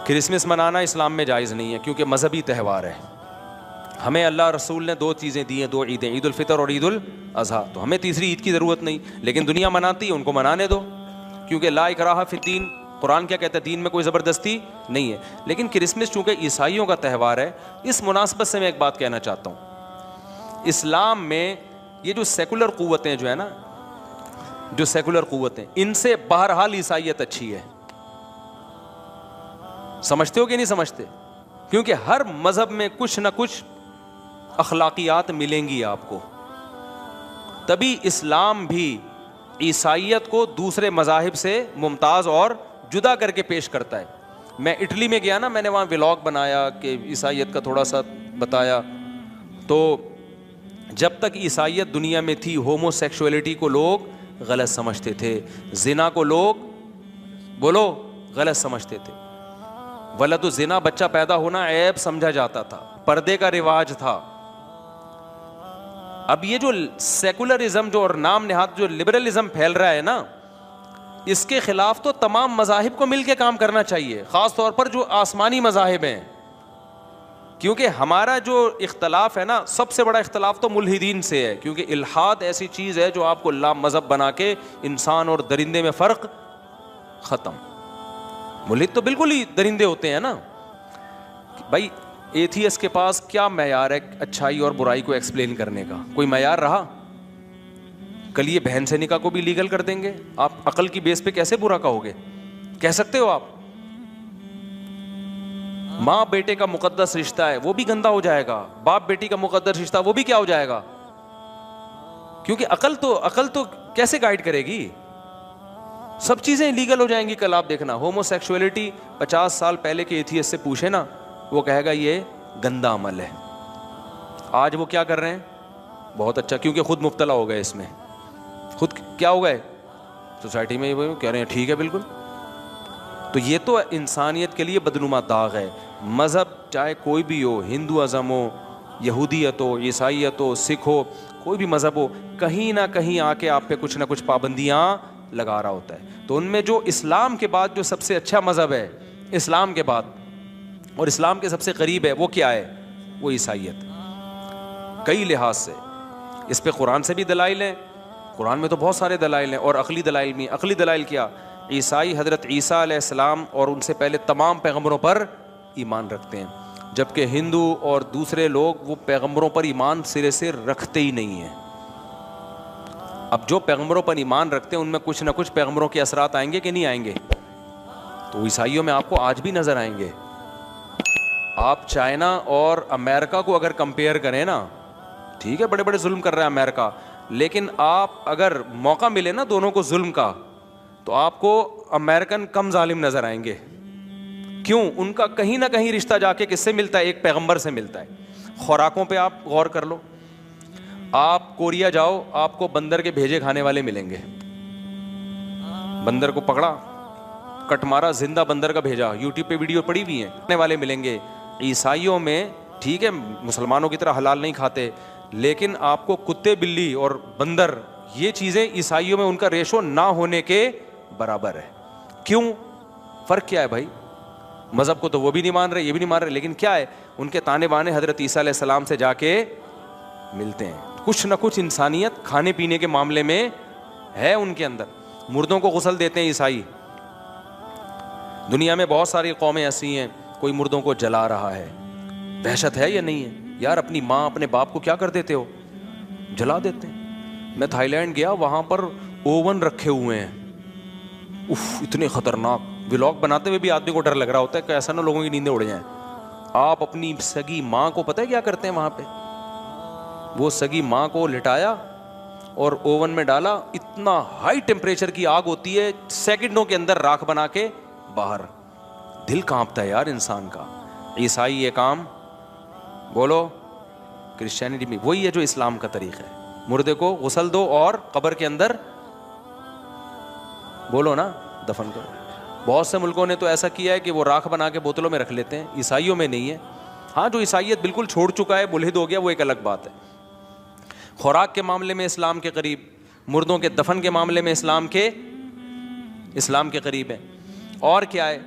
Christmas منانا اسلام میں جائز نہیں ہے کیونکہ مذہبی تہوار ہے. ہمیں اللہ رسول نے 2 چیزیں دی ہیں, 2 عیدیں, عید الفطر اور عید الاضحیٰ, تو ہمیں تیسری عید کی ضرورت نہیں. لیکن دنیا مناتی ہے, ان کو منانے دو, کیونکہ لا اکراہ فی الدین, قرآن کیا کہتا ہے, دین میں کوئی زبردستی نہیں ہے. لیکن کرسمس چونکہ عیسائیوں کا تہوار ہے, اس مناسبت سے میں ایک بات کہنا چاہتا ہوں. اسلام میں یہ جو سیکولر قوتیں جو ہے نا, جو سیکولر قوتیں, ان سے بہرحال عیسائیت اچھی ہے. سمجھتے ہو کہ نہیں سمجھتے؟ کیونکہ ہر مذہب میں کچھ نہ کچھ اخلاقیات ملیں گی آپ کو. تبھی اسلام بھی عیسائیت کو دوسرے مذاہب سے ممتاز اور جدا کر کے پیش کرتا ہے. میں اٹلی میں گیا نا, میں نے وہاں ولاگ بنایا کہ عیسائیت کا تھوڑا سا بتایا. تو جب تک عیسائیت دنیا میں تھی, ہومو سیکشولیٹی کو لوگ غلط سمجھتے تھے, زنا کو لوگ بولو غلط سمجھتے تھے, ولد الزنا بچہ پیدا ہونا عیب سمجھا جاتا تھا, پردے کا رواج تھا. اب یہ جو سیکولرزم جو اور نام نہاد جو لبرلزم پھیل رہا ہے نا, اس کے خلاف تو تمام مذاہب کو مل کے کام کرنا چاہیے, خاص طور پر جو آسمانی مذاہب ہیں. کیونکہ ہمارا جو اختلاف ہے نا, سب سے بڑا اختلاف تو ملحدین سے ہے, کیونکہ الحاد ایسی چیز ہے جو آپ کو لا مذہب بنا کے انسان اور درندے میں فرق ختم. ملحد تو بالکل ہی درندے ہوتے ہیں نا بھائی. ایتھیس کے پاس کیا معیار ہے اچھائی اور برائی کو ایکسپلین کرنے کا؟ کوئی معیار رہا؟ کل یہ بہن سے نکاح کو بھی لیگل کر دیں گے, آپ عقل کی بیس پہ کیسے برا کہو گے؟ کہہ سکتے ہو آپ؟ ماں بیٹے کا مقدس رشتہ ہے, وہ بھی گندا ہو جائے گا. باپ بیٹی کا مقدس رشتہ, وہ بھی کیا ہو جائے گا؟ کیونکہ عقل تو کیسے گائیڈ کرے گی؟ سب چیزیں لیگل ہو جائیں گی. کل آپ دیکھنا, ہومو سیکشولیٹی 50 سال پہلے کے ایتھیسٹ سے پوچھے نا, وہ کہے گا یہ گندا عمل ہے. آج وہ کیا کر رہے ہیں؟ بہت اچھا, کیونکہ خود مبتلا ہو گئے اس میں, خود کیا ہو گئے سوسائٹی میں, وہ کہہ رہے ہیں ٹھیک ہے بالکل. تو یہ تو انسانیت کے لیے بدنما داغ ہے. مذہب چاہے کوئی بھی ہو, ہندو ازم ہو, یہودیت ہو, عیسائیت ہو, سکھ ہو, کوئی بھی مذہب ہو, کہیں نہ کہیں آ کے آپ پہ کچھ نہ کچھ پابندیاں لگا رہا ہوتا ہے. تو ان میں جو اسلام کے بعد جو سب سے اچھا مذہب ہے, اسلام کے بعد اور اسلام کے سب سے قریب ہے, وہ کیا ہے؟ وہ عیسائیت. کئی لحاظ سے اس پہ قرآن سے بھی دلائل ہیں, قرآن میں تو بہت سارے دلائل ہیں, اور عقلی دلائل بھی. عقلی دلائل کیا؟ عیسائی حضرت عیسیٰ علیہ السلام اور ان سے پہلے تمام پیغمبروں پر ایمان رکھتے ہیں, جبکہ ہندو اور دوسرے لوگ وہ پیغمبروں پر ایمان سرے سے رکھتے ہی نہیں ہیں. اب جو پیغمبروں پر ایمان رکھتے ہیں ان میں کچھ نہ کچھ پیغمبروں کے اثرات آئیں گے کہ نہیں آئیں گے؟ تو عیسائیوں میں آپ کو آج بھی نظر آئیں گے. آپ چائنا اور امریکہ کو اگر کمپیئر کریں نا, ٹھیک ہے بڑے بڑے ظلم کر رہا ہے امریکہ, لیکن آپ اگر موقع ملے نا دونوں کو ظلم کا, تو آپ کو امریکن کم ظالم نظر آئیں گے. کیوں؟ ان کا کہیں نہ کہیں رشتہ جا کے کس سے ملتا ہے؟ ایک پیغمبر سے ملتا ہے. خوراکوں پہ آپ غور کر لو, آپ کوریا جاؤ, آپ کو بندر کے بھیجے کھانے والے ملیں گے. بندر کو پکڑا, کٹ مارا, زندہ بندر کا بھیجا, یوٹیوب پہ ویڈیو پڑی ہوئی ہیں, کھانے والے ملیں گے. عیسائیوں میں ٹھیک ہے مسلمانوں کی طرح حلال نہیں کھاتے, لیکن آپ کو کتے بلی اور بندر, یہ چیزیں عیسائیوں میں ان کا ریشو نہ ہونے کے برابر ہے. کیوں؟ فرق کیا ہے بھائی؟ مذہب کو تو وہ بھی نہیں مان رہے, یہ بھی نہیں مان رہے, لیکن کیا ہے, ان کے تانے بانے حضرت عیسیٰ علیہ السلام سے جا کے ملتے ہیں. کچھ نہ کچھ انسانیت کھانے پینے کے معاملے میں ہے ان کے اندر. مردوں کو غسل دیتے ہیں عیسائی. دنیا میں بہت ساری قومیں ایسی ہیں, کوئی مردوں کو جلا رہا ہے. دہشت ہے یا نہیں ہے یار؟ اپنی ماں اپنے باپ کو کیا کر دیتے ہو؟ جلا دیتے ہیں. میں تھائی لینڈ گیا, وہاں پر اوون رکھے ہوئے ہیں, اتنے خطرناک. ولاگ بناتے ہوئے بھی آدمی کو ڈر لگ رہا ہوتا ہے کہ ایسا نہ لوگوں کی نیندیں اڑ جائیں. آپ اپنی سگی ماں کو پتہ ہے کیا کرتے ہیں وہاں پہ؟ وہ سگی ماں کو لٹایا اور اوون میں ڈالا, اتنا ہائی ٹیمپریچر کی آگ ہوتی ہے, سیکنڈوں کے اندر راکھ بنا کے باہر. دل کانپتا ہے یار انسان کا. عیسائی یہ کام, بولو کرسچینٹی میں وہی ہے جو اسلام کا طریقہ ہے. مردے کو غسل دو اور قبر کے اندر بولو نا دفن کرو. بہت سے ملکوں نے تو ایسا کیا ہے کہ وہ راکھ بنا کے بوتلوں میں رکھ لیتے ہیں. عیسائیوں میں نہیں ہے. ہاں جو عیسائیت بالکل چھوڑ چکا ہے, ملحد ہو گیا, وہ ایک الگ بات ہے. خوراک کے معاملے میں اسلام کے قریب, مردوں کے دفن کے معاملے میں اسلام کے قریب ہے. اور کیا ہے,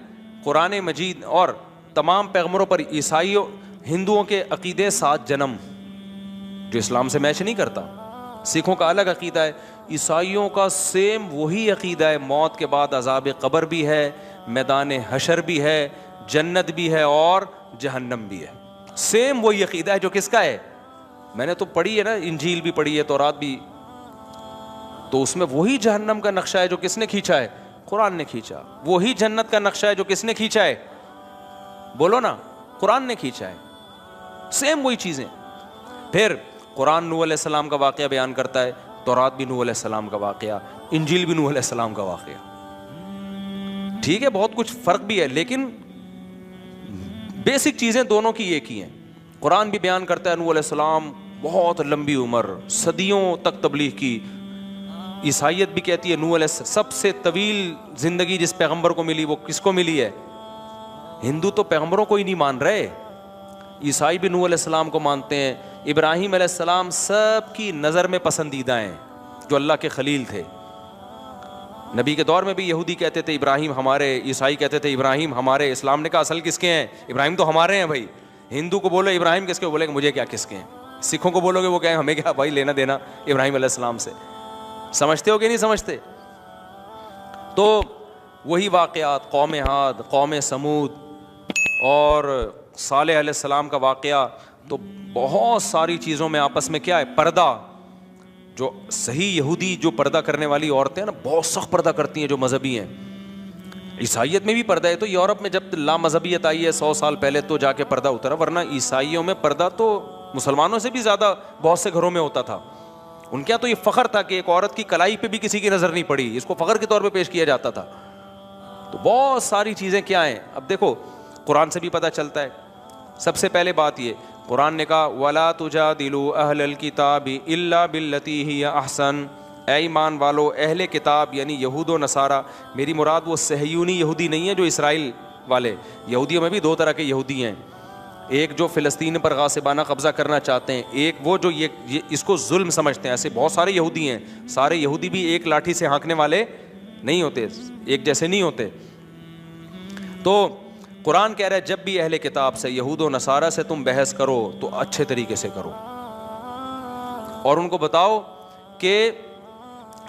قرآن مجید اور تمام پیغمبروں پر عیسائیوں ہندوؤں کے عقیدے 7 جنم جو اسلام سے میچ نہیں کرتا. سکھوں کا الگ عقیدہ ہے, عیسائیوں کا سیم وہی عقیدہ ہے, موت کے بعد عذاب قبر بھی ہے, میدان حشر بھی ہے, جنت بھی ہے اور جہنم بھی ہے. سیم وہی عقیدہ ہے جو کس کا ہے. میں نے تو پڑھی ہے نا, انجیل بھی پڑھی ہے, تورات بھی, تو اس میں وہی جہنم کا نقشہ ہے جو کس نے کھینچا ہے, قرآن نے کھینچا. وہی جنت کا نقشہ ہے جو کس نے کھینچا ہے, بولو نا, قرآن نے کھینچا ہے. سیم وہی چیزیں. پھر قرآن نوح علیہ السلام کا واقعہ بیان کرتا ہے, تورات بھی نوح علیہ السلام کا واقعہ, انجیل بھی نوح علیہ السلام کا واقعہ. ٹھیک ہے, بہت کچھ فرق بھی ہے, لیکن بیسک چیزیں دونوں کی ایک ہی ہیں. قرآن بھی بیان کرتا ہے نوح علیہ السلام بہت لمبی عمر, صدیوں تک تبلیغ کی. عیسائیت بھی کہتی ہے نوح علیہ السلام سب سے طویل زندگی جس پیغمبر کو ملی وہ کس کو ملی ہے. ہندو تو پیغمبروں کو ہی نہیں مان رہے, عیسائی بھی نوح علیہ السلام کو مانتے ہیں. ابراہیم علیہ السلام سب کی نظر میں پسندیدہ ہیں, جو اللہ کے خلیل تھے. نبی کے دور میں بھی یہودی کہتے تھے ابراہیم ہمارے, عیسائی کہتے تھے ابراہیم ہمارے. اسلام نے کہا اصل کس کے ہیں, ابراہیم تو ہمارے ہیں بھائی. ہندو کو بولو ابراہیم کس کے, بولے مجھے کیا کس کے ہیں. سکھوں کو بولو گے وہ کہیں ہمیں کیا بھائی لینا دینا ابراہیم علیہ السلام سے. سمجھتے ہو کہ نہیں سمجھتے. تو وہی واقعات, قوم عاد, قوم سمود اور صالح علیہ السلام کا واقعہ, تو بہت ساری چیزوں میں آپس میں کیا ہے, پردہ. جو صحیح یہودی جو پردہ کرنے والی عورتیں ہیں نا, بہت سخت پردہ کرتی ہیں جو مذہبی ہیں. عیسائیت میں بھی پردہ ہے, تو یورپ میں جب لا مذہبیت آئی ہے 100 سال پہلے تو جا کے پردہ اترا, ورنہ عیسائیوں میں پردہ تو مسلمانوں سے بھی زیادہ بہت سے گھروں میں ہوتا تھا. ان کے یہاں تو یہ فخر تھا کہ ایک عورت کی کلائی پہ بھی کسی کی نظر نہیں پڑی, اس کو فخر کے طور پہ پیش کیا جاتا تھا. تو بہت ساری چیزیں کیا ہیں. اب دیکھو قرآن سے بھی پتہ چلتا ہے. سب سے پہلے بات یہ, قرآن نے کہا وَلَا تُجَادِلُوا أَهْلَ الْكِتَابِ إِلَّا بِالَّتِي هِيَ أَحْسَنُ. اے ایمان والو, اہل کتاب یعنی یہود و نصارہ, میری مراد وہ صہیونی یہودی نہیں ہے جو اسرائیل والے. یہودیوں میں بھی 2 طرح کے یہودی ہیں, ایک جو فلسطین پر غاصبانہ قبضہ کرنا چاہتے ہیں, ایک وہ جو یہ اس کو ظلم سمجھتے ہیں. ایسے بہت سارے یہودی ہیں. سارے یہودی بھی ایک لاٹھی سے ہانکنے والے نہیں ہوتے, ایک جیسے نہیں ہوتے. تو قرآن کہہ رہا ہے جب بھی اہل کتاب سے, یہود و نصارہ سے تم بحث کرو تو اچھے طریقے سے کرو, اور ان کو بتاؤ کہ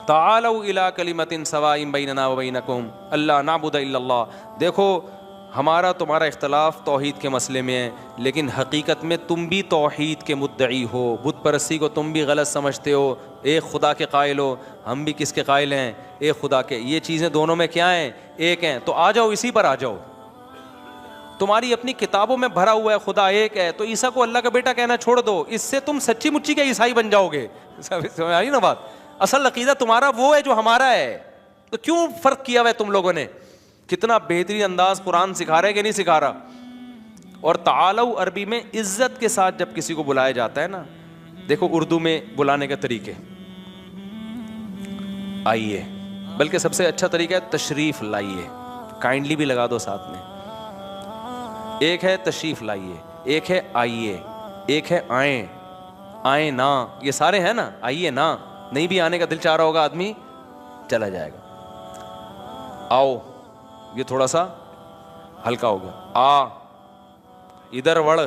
تعالوا الی کلمۃ سواء بیننا وبینکم الا نعبد الا اللہ. دیکھو ہمارا تمہارا اختلاف توحید کے مسئلے میں ہے, لیکن حقیقت میں تم بھی توحید کے مدعی ہو. بت پرستی کو تم بھی غلط سمجھتے ہو, ایک خدا کے قائل ہو. ہم بھی کس کے قائل ہیں, ایک خدا کے. یہ چیزیں دونوں میں کیا ہیں, ایک ہیں. تو آ جاؤ اسی پر آ جاؤ. تمہاری اپنی کتابوں میں بھرا ہوا ہے خدا ایک ہے, تو عیسیٰ کو اللہ کا بیٹا کہنا چھوڑ دو, اس سے تم سچی مچی کے عیسائی بن جاؤ گے. سمجھ آئی نا بات. اصل عقیدہ تمہارا وہ ہے جو ہمارا ہے, تو کیوں فرق کیا ہوا ہے تم لوگوں نے. کتنا بہترین انداز قرآن سکھا رہا ہے کہ نہیں سکھا رہا. اور تعالو عربی میں عزت کے ساتھ جب کسی کو بلایا جاتا ہے نا, دیکھو اردو میں بلانے کا طریقے, آئیے, بلکہ سب سے اچھا طریقہ ہے تشریف لائیے. کائنڈلی بھی لگا دو ساتھ میں. ایک ہے تشریف لائیے, ایک ہے آئیے, ایک ہے آئیں, آئیں نا, یہ سارے ہیں نا. آئیے نا, نہیں بھی آنے کا دل چاہ رہا ہوگا آدمی چلا جائے گا. آؤ, یہ تھوڑا سا ہلکا ہو گیا. آ, ادھر وڑ,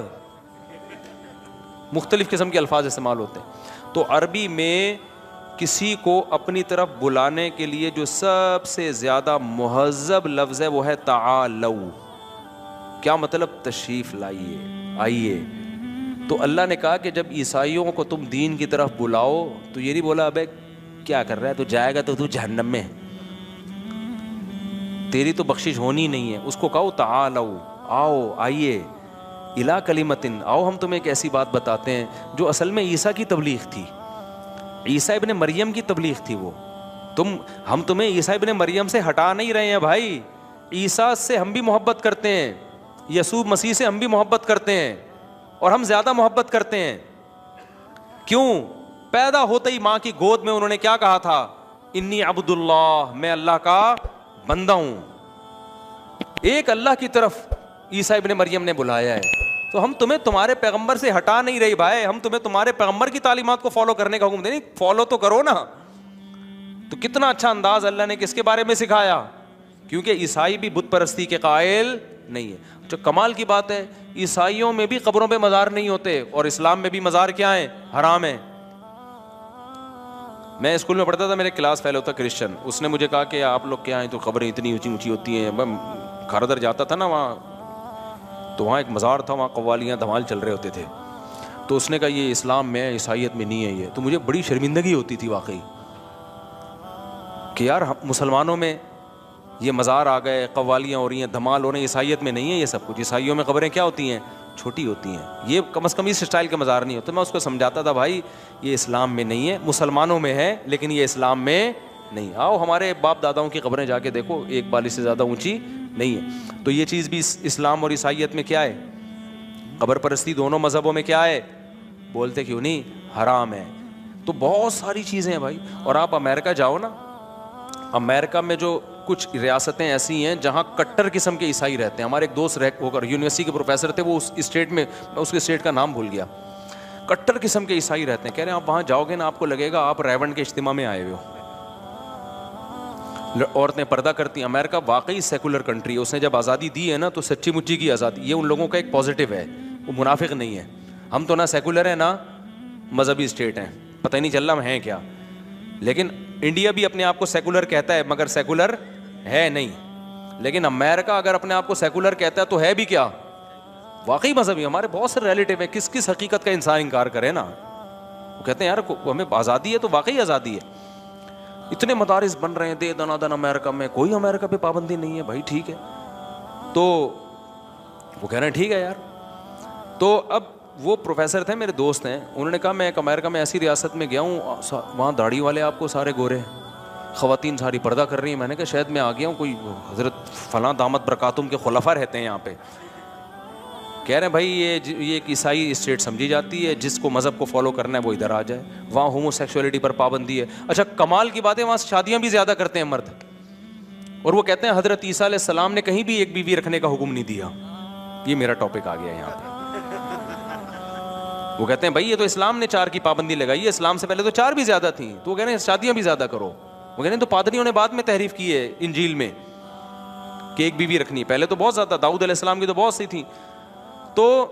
مختلف قسم کے الفاظ استعمال ہوتے ہیں. تو عربی میں کسی کو اپنی طرف بلانے کے لیے جو سب سے زیادہ مہذب لفظ ہے وہ ہے تعالو. کیا مطلب, تشریف لائیے, آئیے. تو اللہ نے کہا کہ جب عیسائیوں کو تم دین کی طرف بلاؤ تو یہ نہیں بولا ابے کیا کر رہا ہے, تو جائے گا تو جہنم میں, تیری تو بخشش ہونی نہیں ہے. اس کو کہو تعالو, آؤ, آئیے, الی کلمۃ, آؤ ہم تمہیں ایک ایسی بات بتاتے ہیں جو اصل میں عیسیٰ کی تبلیغ تھی, عیسیٰ ابن مریم کی تبلیغ تھی وہ. ہم تمہیں عیسیٰ ابن مریم سے ہٹا نہیں رہے ہیں بھائی. عیسیٰ سے ہم بھی محبت کرتے ہیں, یسوع مسیح سے ہم بھی محبت کرتے ہیں, اور ہم زیادہ محبت کرتے ہیں. کیوں؟ پیدا ہوتے ہی ماں کی گود میں انہوں نے کیا کہا تھا, انی عبد اللہ, میں اللہ کا بندہ ہوں. ایک اللہ کی طرف عیسیٰ ابن مریم نے بلایا ہے. تو ہم تمہیں تمہارے پیغمبر سے ہٹا نہیں رہی بھائی, ہم تمہیں تمہارے پیغمبر کی تعلیمات کو فالو کرنے کا حکم دیں. فالو تو کرو نا. تو کتنا اچھا انداز اللہ نے کس کے بارے میں سکھایا, کیونکہ عیسائی بھی بت پرستی کے قائل نہیں ہے. جو کمال کی بات ہے, عیسائیوں میں بھی قبروں پہ مزار نہیں ہوتے, اور اسلام میں بھی مزار کیا ہیں, حرام ہیں. میں اسکول میں پڑھتا تھا, میرے کلاس فیلو تھا کرسچن, اس نے مجھے کہا کہ آپ لوگ کیا ہیں تو قبریں اتنی اونچی اونچی ہوتی ہیں. میں گھر ادھر جاتا تھا نا وہاں, تو وہاں ایک مزار تھا, وہاں قوالیاں دھمال چل رہے ہوتے تھے. تو اس نے کہا یہ اسلام میں ہے, عیسائیت میں نہیں ہے یہ. تو مجھے بڑی شرمندگی ہوتی تھی واقعی کہ یار مسلمانوں میں یہ مزار آ گئے, قوالیاں ہو رہی ہیں, دھمال ہو رہے ہیں, عیسائیت میں نہیں ہے یہ سب کچھ. عیسائیوں میں قبریں کیا ہوتی ہیں, چھوٹی ہوتی ہیں. یہ کم از کم اس اسٹائل کے مزار نہیں ہوتے. میں اس کو سمجھاتا تھا بھائی یہ اسلام میں نہیں ہے, مسلمانوں میں ہے لیکن یہ اسلام میں نہیں. آؤ ہمارے باپ داداؤں کی قبریں جا کے دیکھو, ایک بالی سے زیادہ اونچی نہیں ہے. تو یہ چیز بھی اسلام اور عیسائیت میں کیا ہے, قبر پرستی دونوں مذہبوں میں کیا ہے, بولتے کیوں نہیں, حرام ہے. تو بہت ساری چیزیں ہیں بھائی. اور آپ امریکہ جاؤ نا, امریکہ میں جو کچھ ریاستیں ایسی ہیں جہاں کٹر قسم کے عیسائی رہتے ہیں. ہمارے ایک دوست ہو کر یونیورسٹی کے پروفیسر تھے, وہ اس اسٹیٹ میں اس کے اسٹیٹ کا نام بھول گیا, کٹر قسم کے عیسائی رہتے ہیں. کہہ رہے ہیں آپ وہاں جاؤ گے نا, آپ کو لگے گا آپ ریون کے اجتماع میں آئے ہوئے ہو. عورتیں پردہ کرتی ہیں. امریکہ واقعی سیکولر کنٹری ہے, اس نے جب آزادی دی ہے نا تو سچی مچی کی آزادی. یہ ان لوگوں کا ایک پازیٹیو ہے, وہ منافق نہیں ہے. ہم تو نہ سیکولر ہیں نہ مذہبی اسٹیٹ ہیں, پتہ ہی نہیں چل رہا ہم ہیں کیا. لیکن انڈیا بھی اپنے آپ کو سیکولر کہتا ہے مگر سیکولر ہے نہیں. لیکن امریکہ اگر اپنے آپ کو سیکولر کہتا ہے تو ہے بھی کیا, واقعی مذہبی. ہمارے بہت سے ریلیٹیو ہیں, کس حقیقت کا انسان انکار کرے نا. وہ کہتے ہیں یار ہمیں آزادی ہے تو واقعی آزادی ہے. اتنے مدارس بن رہے ہیں دے دنا دن امریکہ میں, کوئی امریکہ پہ پابندی نہیں ہے بھائی, ٹھیک ہے. تو وہ کہہ رہے ہیں ٹھیک ہے یار. تو اب وہ پروفیسر تھے, میرے دوست ہیں, انہوں نے کہا میں ایک امریکہ میں ایسی ریاست میں گیا ہوں, وہاں داڑھی والے آپ کو سارے گورے, خواتین ساری پردہ کر رہی ہیں. میں نے کہا شاید میں آ گیا ہوں, کوئی حضرت فلاں دامت برکاتم کے خلفاء رہتے ہیں یہاں پہ. کہہ رہے ہیں بھائی یہ ایک عیسائی اسٹیٹ سمجھی جاتی ہے, جس کو مذہب کو فالو کرنا ہے وہ ادھر آ جائے. وہاں ہومو سیکسولیٹی پر پابندی ہے. اچھا کمال کی بات ہے, وہاں شادیاں بھی زیادہ کرتے ہیں مرد, اور وہ کہتے ہیں حضرت عیسیٰ علیہ السلام نے کہیں بھی ایک بیوی رکھنے کا حکم نہیں دیا. یہ میرا ٹاپک آ گیا یہاں پہ. وہ کہتے ہیں بھائی یہ تو اسلام نے 4 کی پابندی لگائی ہے, اسلام سے پہلے تو 4 بھی زیادہ تھیں. تو وہ کہہ رہے ہیں شادیاں بھی زیادہ کرو. وہ کہہ رہے ہیں تو پادریوں نے بعد میں تحریف کی ہے انجیل میں کہ ایک بیوی رکھنی, پہلے تو بہت زیادہ, داؤد علیہ السلام کی تو بہت سی تھیں. تو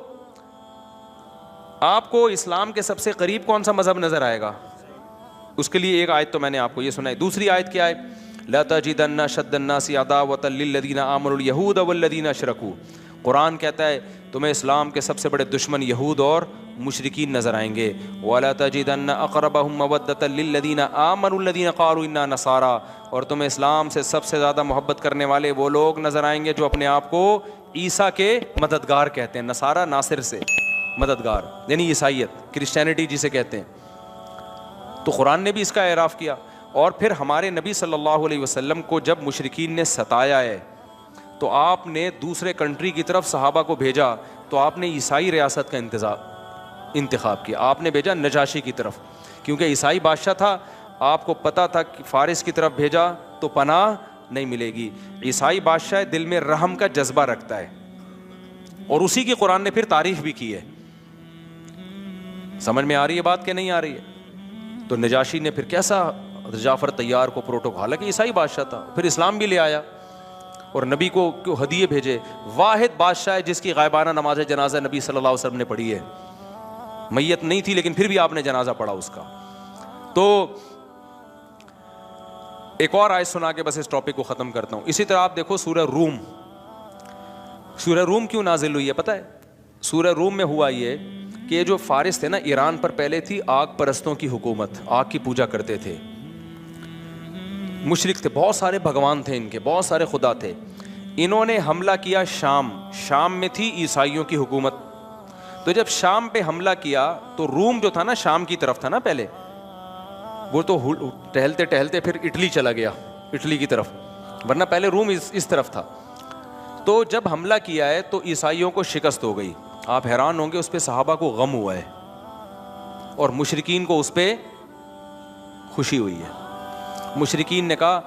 آپ کو اسلام کے سب سے قریب کون سا مذہب نظر آئے گا؟ اس کے لیے ایک آیت تو میں نے آپ کو یہ سنائی. دوسری آیت کیا ہے, لا تجدن اشد الناس عداوۃ للذین آمنوا اليہود والذین اشرکوا. قرآن کہتا ہے تمہیں اسلام کے سب سے بڑے دشمن یہود اور مشرکین نظر آئیں گے. وَلَا تَجِدَنَّ أَقْرَبَهُمْ مَوَدَّةً لِلَّذِينَ آمَنُوا الَّذِينَ قَالُوا إِنَّا نَصَارَىٰ. اور تمہیں اسلام سے سب سے زیادہ محبت کرنے والے وہ لوگ نظر آئیں گے جو اپنے آپ کو عیسیٰ کے مددگار کہتے ہیں. نصارہ ناصر سے مددگار, یعنی عیسائیت, کرسچینٹی جسے کہتے ہیں. تو قرآن نے بھی اس کا اعراف کیا. اور پھر ہمارے نبی صلی اللہ علیہ وسلم کو جب مشرکین نے ستایا ہے تو آپ نے دوسرے کنٹری کی طرف صحابہ کو بھیجا, تو آپ نے عیسائی ریاست کا انتخاب کیا. آپ نے بھیجا نجاشی کی طرف, کیونکہ عیسائی بادشاہ تھا. آپ کو پتا تھا کہ فارس کی طرف بھیجا تو پناہ نہیں ملے گی. عیسائی بادشاہ دل میں رحم کا جذبہ رکھتا ہے, اور اسی کی قرآن نے پھر تعریف بھی کی ہے. سمجھ میں آ رہی ہے بات کہ نہیں آ رہی ہے؟ تو نجاشی نے پھر کیسا جعفر طیار کو پروٹوکول, حالانکہ عیسائی بادشاہ تھا, پھر اسلام بھی لے آیا اور نبی کو ہدیے بھیجے. واحد بادشاہ ہے جس کی غائبانہ نماز جنازہ نبی صلی اللہ علیہ وسلم نے پڑھی ہے. میت نہیں تھی لیکن پھر بھی آپ نے جنازہ پڑھا اس کا. تو ایک اور آیت سنا کے بس اس ٹاپک کو ختم کرتا ہوں. اسی طرح آپ دیکھو سورہ روم. سورہ روم کیوں نازل ہوئی ہے پتہ ہے؟ سورہ روم میں ہوا یہ کہ یہ جو فارس تھے نا, ایران پر پہلے تھی آگ پرستوں کی حکومت, آگ کی پوجا کرتے تھے, مشرک تھے, بہت سارے بھگوان تھے ان کے, بہت سارے خدا تھے. انہوں نے حملہ کیا شام میں تھی عیسائیوں کی حکومت. تو جب شام پہ حملہ کیا تو روم جو تھا نا شام کی طرف تھا نا پہلے, وہ تو ٹہلتے ٹہلتے پھر اٹلی چلا گیا, اٹلی کی طرف, ورنہ پہلے روم اس طرف تھا. تو جب حملہ کیا ہے تو عیسائیوں کو شکست ہو گئی. آپ حیران ہوں گے, اس پہ صحابہ کو غم ہوا ہے اور مشرکین کو اس پہ خوشی ہوئی ہے. مشرکین نے کہا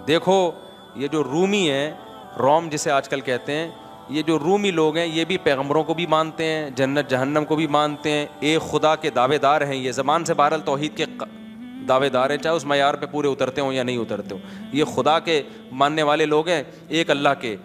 دیکھو یہ جو رومی ہیں, روم جسے آج کل کہتے ہیں, یہ جو رومی لوگ ہیں یہ بھی پیغمبروں کو بھی مانتے ہیں, جنت جہنم کو بھی مانتے ہیں, ایک خدا کے دعوے دار ہیں. یہ زبان سے بہرحال توحید کے دعوے دار ہیں, چاہے اس معیار پہ پورے اترتے ہوں یا نہیں اترتے ہوں. یہ خدا کے ماننے والے لوگ ہیں, ایک اللہ کے,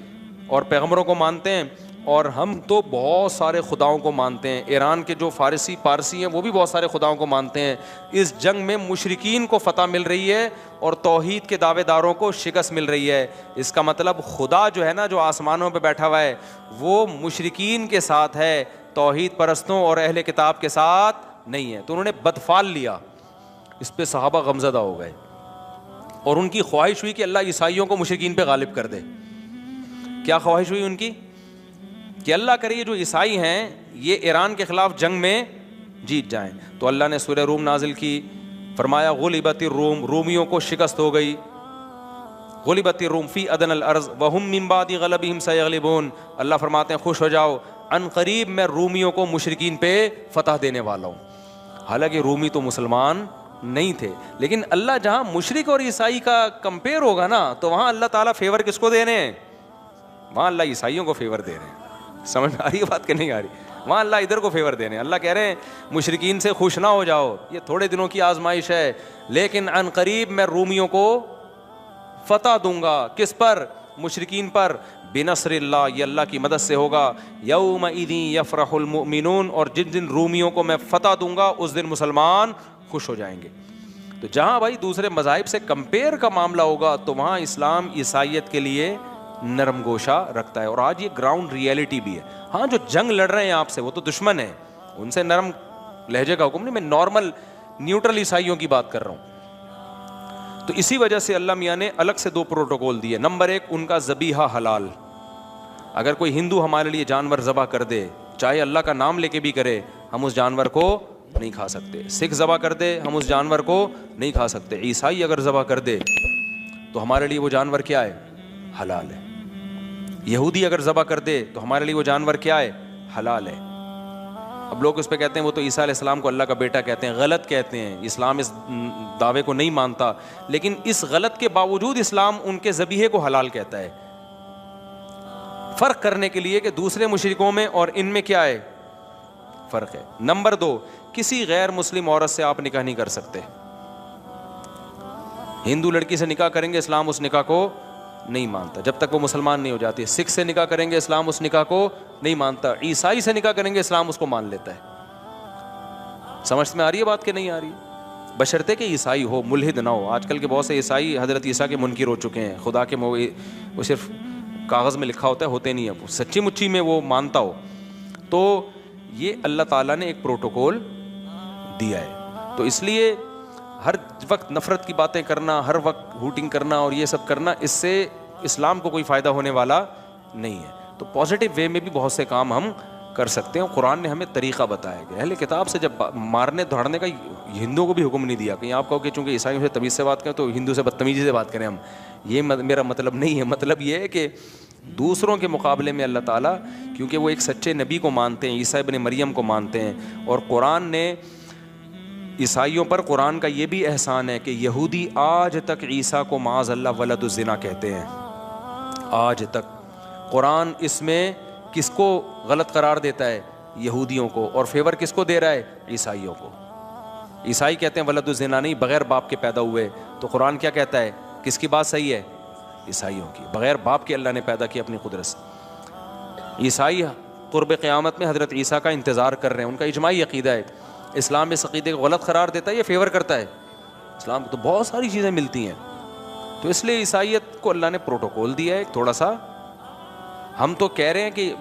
اور پیغمبروں کو مانتے ہیں. اور ہم تو بہت سارے خداؤں کو مانتے ہیں. ایران کے جو فارسی پارسی ہیں وہ بھی بہت سارے خداؤں کو مانتے ہیں. اس جنگ میں مشرکین کو فتح مل رہی ہے اور توحید کے دعوے داروں کو شکست مل رہی ہے. اس کا مطلب خدا جو ہے نا, جو آسمانوں پہ بیٹھا ہوا ہے, وہ مشرکین کے ساتھ ہے, توحید پرستوں اور اہل کتاب کے ساتھ نہیں ہے. تو انہوں نے بدفال لیا. اس پہ صحابہ غمزدہ ہو گئے اور ان کی خواہش ہوئی کہ اللہ عیسائیوں کو مشرکین پہ غالب کر دے. کیا خواہش ہوئی ان کی؟ کہ اللہ کرے یہ جو عیسائی ہیں یہ ایران کے خلاف جنگ میں جیت جائیں. تو اللہ نے سورہ روم نازل کی, فرمایا غلبت الروم, رومیوں کو شکست ہو گئی. غلبت الروم فی ادنی الارض وهم من بعد غلبهم سیغلبون. اللہ فرماتے ہیں خوش ہو جاؤ, ان قریب میں رومیوں کو مشرکین پہ فتح دینے والا ہوں. حالانکہ رومی تو مسلمان نہیں تھے, لیکن اللہ جہاں مشرک اور عیسائی کا کمپیئر ہوگا نا, تو وہاں اللہ تعالیٰ فیور کس کو دے رہے ہیں؟ وہاں اللہ عیسائیوں کو فیور دے رہے ہیں. سمجھ میں آ رہی ہے بات کہ نہیں آ رہی؟ وہاں اللہ ادھر کو فیور دے رہے ہیں. اللہ کہہ رہے ہیں مشرکین سے خوش نہ ہو جاؤ, یہ تھوڑے دنوں کی آزمائش ہے, لیکن ان قریب میں رومیوں کو فتح دوں گا. کس پر؟ مشرکین پر. بنصر اللہ, یہ اللہ کی مدد سے ہوگا. یومئذ یفرح المؤمنون, اور جن جن رومیوں کو میں فتح دوں گا اس دن مسلمان خوش ہو جائیں گے. تو جہاں بھائی دوسرے مذاہب سے کمپیئر کا معاملہ ہوگا تو وہاں اسلام عیسائیت کے لیے نرم گوشہ رکھتا ہے. اور آج یہ گراؤنڈ ریئلٹی بھی ہے. ہاں جو جنگ لڑ رہے ہیں آپ سے وہ تو دشمن ہیں, ان سے نرم لہجے کا حکم نہیں, میں نارمل نیوٹرل عیسائیوں کی بات کر رہا ہوں. تو اسی وجہ سے اللہ میاں نے الگ سے 2 پروٹوکول دیے. نمبر 1, ان کا ذبیحہ حلال. اگر کوئی ہندو ہمارے لیے جانور ذبح کر دے, چاہے اللہ کا نام لے کے بھی کرے, ہم اس جانور کو نہیں کھا سکتے. سکھ ذبح کر دے, ہم اس جانور کو نہیں کھا سکتے. عیسائی اگر ذبح کر دے تو ہمارے لیے وہ جانور کیا ہے؟ حلال ہے. یہودی اگر ذبح کر دے تو ہمارے لیے وہ جانور کیا ہے؟ حلال ہے. اب لوگ اس پہ کہتے ہیں وہ تو عیسیٰ علیہ السلام کو اللہ کا بیٹا کہتے ہیں. غلط کہتے ہیں, اسلام اس دعوے کو نہیں مانتا, لیکن اس غلط کے باوجود اسلام ان کے ذبیحے کو حلال کہتا ہے, فرق کرنے کے لیے کہ دوسرے مشرکوں میں اور ان میں کیا ہے فرق ہے. نمبر 2, کسی غیر مسلم عورت سے آپ نکاح نہیں کر سکتے. ہندو لڑکی سے نکاح کریں گے, اسلام اس نکاح کو نہیں مانتا جب تک وہ مسلمان نہیں ہو جاتی. سکھ سے نکاح کریں گے, اسلام اس نکاح کو نہیں مانتا. عیسائی سے نکاح کریں گے, اسلام اس کو مان لیتا ہے. سمجھ میں آ رہی ہے بات کہ نہیں آ رہی؟ بشرطے کہ عیسائی ہو, ملحد نہ ہو. آج کل کے بہت سے عیسائی حضرت عیسیٰ کے منکر ہو چکے ہیں. خدا کے وہ صرف کاغذ میں لکھا ہوتا ہے, ہوتے نہیں ہے, سچی مچی میں وہ مانتا ہو. تو یہ اللہ تعالیٰ نے ایک پروٹوکول دیا ہے. تو اس لیے ہر وقت نفرت کی باتیں کرنا, ہر وقت ہوٹنگ کرنا اور یہ سب کرنا, اس سے اسلام کو کوئی فائدہ ہونے والا نہیں ہے. تو پازیٹیو وے میں بھی بہت سے کام ہم کر سکتے ہیں. قرآن نے ہمیں طریقہ بتایا کہ اہل کتاب سے جب مارنے دھاڑنے کا ہندوؤں کو بھی حکم نہیں دیا کہ آپ کہو کہ چونکہ عیسائیوں سے تمیز سے بات کریں تو ہندو سے بدتمیزی سے بات کریں ہم. یہ میرا مطلب نہیں ہے. مطلب یہ ہے کہ دوسروں کے مقابلے میں اللہ تعالیٰ, کیونکہ وہ ایک سچے نبی کو مانتے ہیں, عیسیٰ ابن مریم کو مانتے ہیں, اور قرآن نے عیسائیوں پر, قرآن کا یہ بھی احسان ہے کہ یہودی آج تک عیسیٰ کو معاذ اللہ ولد الزنا کہتے ہیں. آج تک قرآن اس میں کس کو غلط قرار دیتا ہے؟ یہودیوں کو. اور فیور کس کو دے رہا ہے؟ عیسائیوں کو. عیسائی کہتے ہیں ولد الزنا نہیں, بغیر باپ کے پیدا ہوئے. تو قرآن کیا کہتا ہے؟ کس کی بات صحیح ہے؟ عیسائیوں کی. بغیر باپ کے اللہ نے پیدا کیا اپنی قدرت سے. عیسائی قرب قیامت میں حضرت عیسیٰ کا انتظار کر رہے ہیں, ان کا اجماعی عقیدہ ہے. اسلام اس عقیدے کو غلط قرار دیتا ہے یا فیور کرتا ہے؟ اسلام کو تو بہت ساری چیزیں ملتی ہیں. تو اس لیے عیسائیت کو اللہ نے پروٹوکول دیا ہے تھوڑا سا. ہم تو کہہ رہے ہیں کہ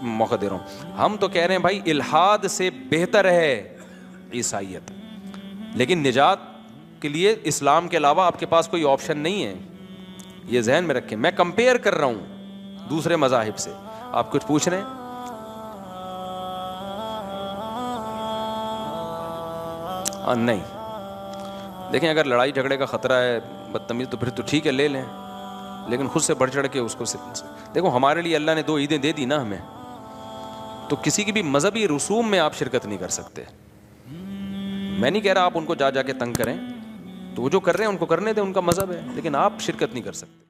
موقع دے رہا ہوں, ہم تو کہہ رہے ہیں بھائی الحاد سے بہتر ہے عیسائیت, لیکن نجات کے لیے اسلام کے علاوہ آپ کے پاس کوئی آپشن نہیں ہے. یہ ذہن میں رکھیں. میں کمپیئر کر رہا ہوں دوسرے مذاہب سے. آپ کچھ پوچھ رہے ہیں؟ نہیں. دیکھیں اگر لڑائی جھگڑے کا خطرہ ہے, بدتمیز, تو پھر تو ٹھیک ہے لے لیں, لیکن خود سے بڑھ چڑھ کے اس کو دیکھو. ہمارے لیے اللہ نے 2 عیدیں دے دی نا ہمیں, تو کسی کی بھی مذہبی رسوم میں آپ شرکت نہیں کر سکتے. میں نہیں کہہ رہا آپ ان کو جا کے تنگ کریں, تو وہ جو کر رہے ہیں ان کو کرنے دیں, ان کا مذہب ہے, لیکن آپ شرکت نہیں کر سکتے.